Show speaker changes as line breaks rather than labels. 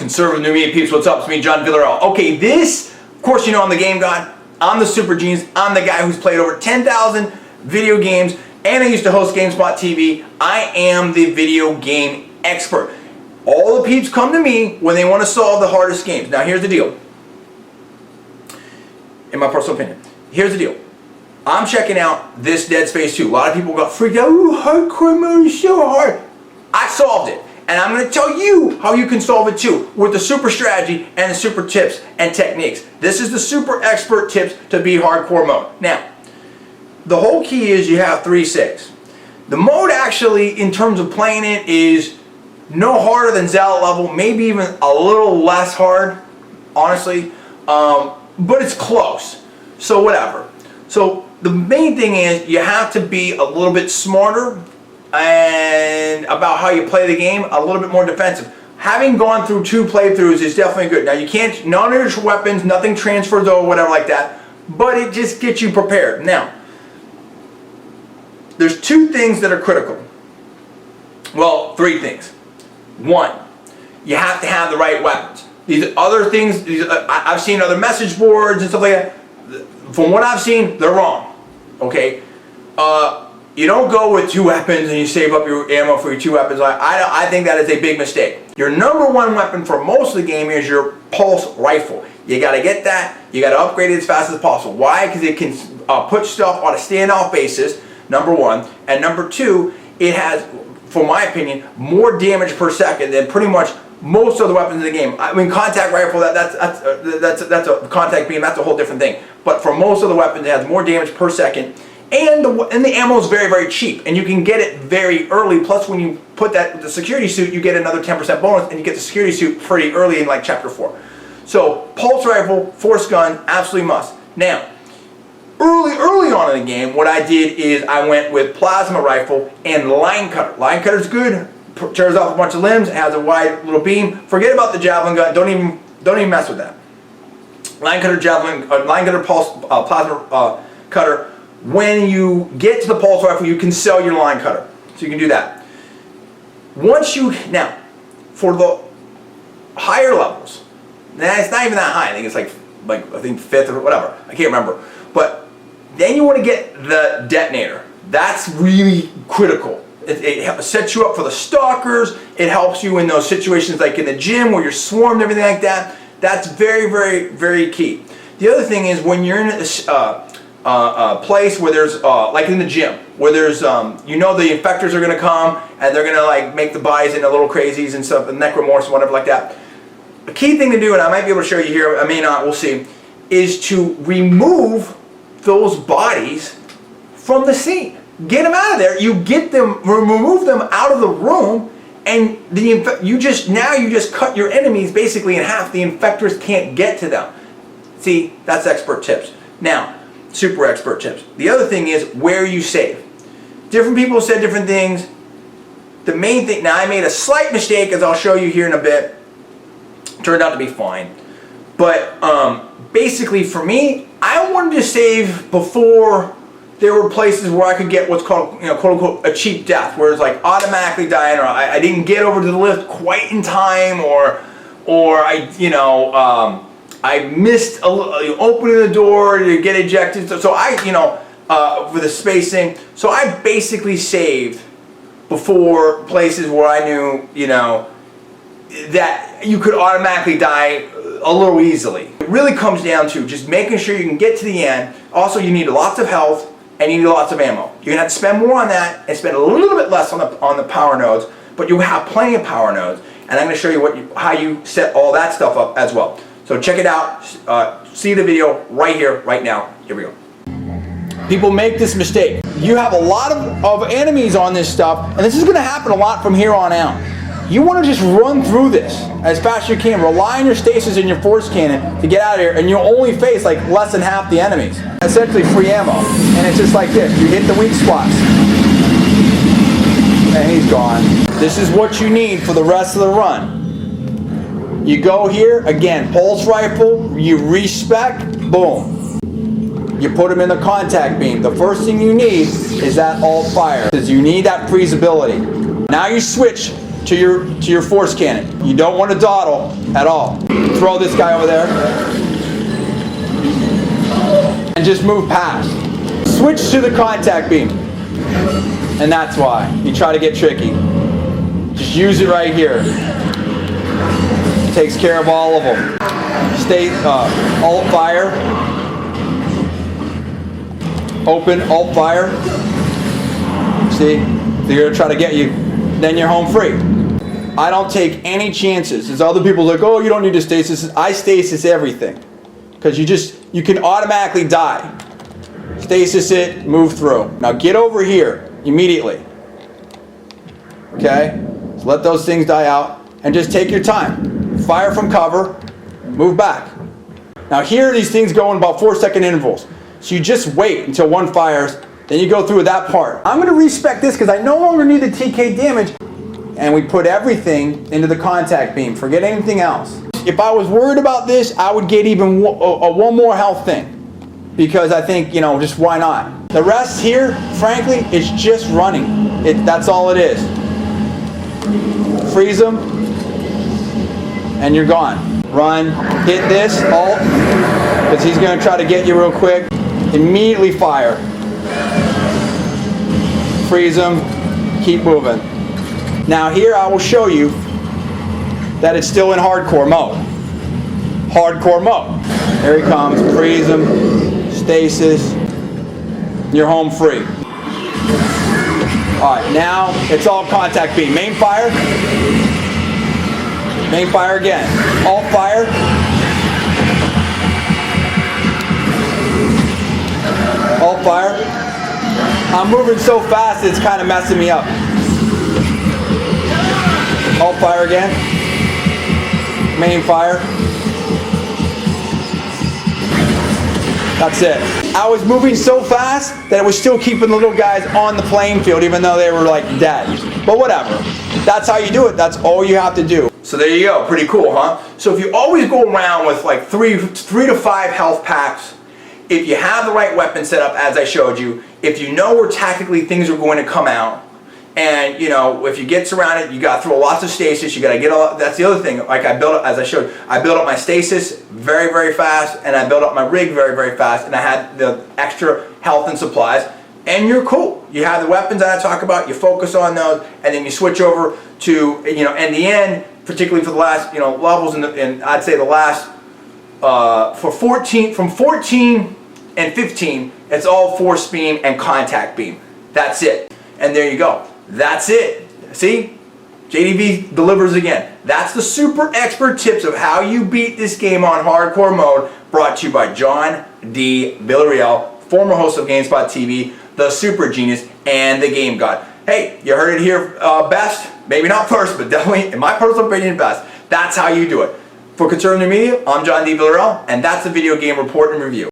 Conservative New Media peeps, what's up? It's me, John Villarreal. Okay, this, of course you know I'm the game god. I'm the super genius. I'm the guy who's played over 10,000 video games, and I used to host GameSpot TV. I am the video game expert. All the peeps come to me when they want to solve the hardest games. Now here's the deal. In my personal opinion, here's the deal. I'm checking out this Dead Space 2. A lot of people got freaked out. Ooh, hardcore mode is so hard. I solved it. And I'm going to tell you how you can solve it too, with the super strategy and the super tips and techniques. This is the super expert tips to beat hardcore mode. Now, the whole key is you have 3 saves. The mode actually, in terms of playing it, is no harder than Zealot level, maybe even a little less hard, honestly, but it's close. So whatever. So the main thing is you have to be a little bit smarter and about how you play the game, a little bit more defensive. Having gone through 2 playthroughs is definitely good. Now you can't, none of your weapons, nothing transfers over, whatever like that, but it just gets you prepared. Now, there's 2 things that are critical. Well, 3 things. 1, you have to have the right weapons. These other things, I've seen other message boards and stuff like that. From what I've seen, they're wrong. Okay? You don't go with 2 weapons and you save up your ammo for your 2 weapons. I think that is a big mistake. Your number 1 weapon for most of the game is your pulse rifle. You got to get that. You got to upgrade it as fast as possible. Why? Because it can put stuff on a standoff basis, number 1. And number 2, it has, for my opinion, more damage per second than pretty much most of the weapons in the game. I mean, contact rifle, that's a contact beam, that's a whole different thing. But for most of the weapons, it has more damage per second. And the ammo is very, very cheap, and you can get it very early. Plus, when you put that with the security suit, you get another 10% bonus, and you get the security suit pretty early in like chapter 4. So, pulse rifle, force gun, absolutely must. Now, early on in the game, what I did is I went with plasma rifle and line cutter. Line cutter's good, tears off a bunch of limbs, has a wide little beam. Forget about the javelin gun. Don't even mess with that. Line cutter, javelin, line cutter, pulse, plasma cutter. When you get to the pulse rifle, you can sell your line cutter. So you can do that. Now, for the higher levels, nah, it's not even that high. I think it's like I think 5th or whatever. I can't remember. But then you want to get the detonator. That's really critical. It sets you up for the stalkers. It helps you in those situations like in the gym where you're swarmed and everything like that. That's very, very, very key. The other thing is when you're in a place where there's, like in the gym, where there's, you know the infectors are going to come and they're going to like make the bodies into little crazies and stuff, and necromorphs and whatever like that. A key thing to do, and I might be able to show you here, I may not, we'll see, is to remove those bodies from the scene. Get them out of there. You get them, remove them out of the room, and you just cut your enemies basically in half. The infectors can't get to them. See, that's expert tips. Now, super expert tips. The other thing is where you save. Different people said different things. The main thing, now I made a slight mistake, as I'll show you here in a bit. Turned out to be fine. But basically for me, I wanted to save before there were places where I could get what's called, quote unquote, a cheap death, where it's like automatically dying, or I didn't get over to the lift quite in time, or I missed opening the door to get ejected. So for the spacing. So I basically saved before places where I knew, that you could automatically die a little easily. It really comes down to just making sure you can get to the end. Also, you need lots of health and you need lots of ammo. You're gonna have to spend more on that and spend a little bit less on the power nodes, but you have plenty of power nodes. And I'm gonna show you how you set all that stuff up as well. So check it out, see the video right here, right now. Here we go. People make this mistake. You have a lot of enemies on this stuff, and this is going to happen a lot from here on out. You want to just run through this as fast as you can. Rely on your stasis and your force cannon to get out of here, and you'll only face like less than half the enemies. Essentially free ammo, and it's just like this. You hit the weak spots, and he's gone. This is what you need for the rest of the run. You go here, again, pulse rifle, you respec, boom. You put them in the contact beam. The first thing you need is that alt fire, because you need that freezability. Now you switch to your force cannon. You don't want to dawdle at all. Throw this guy over there and just move past. Switch to the contact beam, and that's why you try to get tricky. Just use it right here. Takes care of all of them. Stay alt fire. Open alt fire. See, they're gonna try to get you. Then you're home free. I don't take any chances. There's other people like, oh, you don't need to stasis. I stasis everything, because you can automatically die. Stasis it, move through. Now get over here immediately. Okay? So let those things die out and just take your time. Fire from cover, move back. Now here these things go in about 4-second intervals. So you just wait until one fires, then you go through that part. I'm going to respec this because I no longer need the TK damage. And we put everything into the contact beam. Forget anything else. If I was worried about this, I would get even one more health thing. Because I think, just why not? The rest here, frankly, it's just running. That's all it is. Freeze them, and you're gone. Run, hit this, alt, because he's going to try to get you real quick. Immediately fire. Freeze them, keep moving. Now here I will show you that it's still in hardcore mode. Hardcore mode. There he comes, freeze him, stasis, you're home free. Alright, now it's all contact beam. Main fire again. Alt fire. Alt fire. I'm moving so fast it's kind of messing me up. Alt fire again. Main fire. That's it. I was moving so fast that it was still keeping the little guys on the playing field even though they were like dead. But whatever. That's how you do it. That's all you have to do. So there you go. Pretty cool, huh? So if you always go around with like three to five health packs, if you have the right weapon set up as I showed you, if you know where tactically things are going to come out, and if you get surrounded, you got to throw lots of stasis. You got to get all. That's the other thing. Like I built up, as I showed, I built up my stasis very, very fast, and I built up my rig very, very fast, and I had the extra health and supplies. And you're cool. You have the weapons that I talk about. You focus on those, and then you switch over to in the end, particularly for the last levels, and I'd say the last from 14 and 15, it's all force beam and contact beam. That's it. And there you go. That's it. See? JDV delivers again. That's the super expert tips of how you beat this game on hardcore mode, brought to you by John D. Villarreal, former host of GameSpot TV, the super genius, and the game god. Hey, you heard it here best. Maybe not first, but definitely, in my personal opinion, best. That's how you do it. For Conservative Media, I'm John D. Villarreal, and that's the Video Game Report and Review.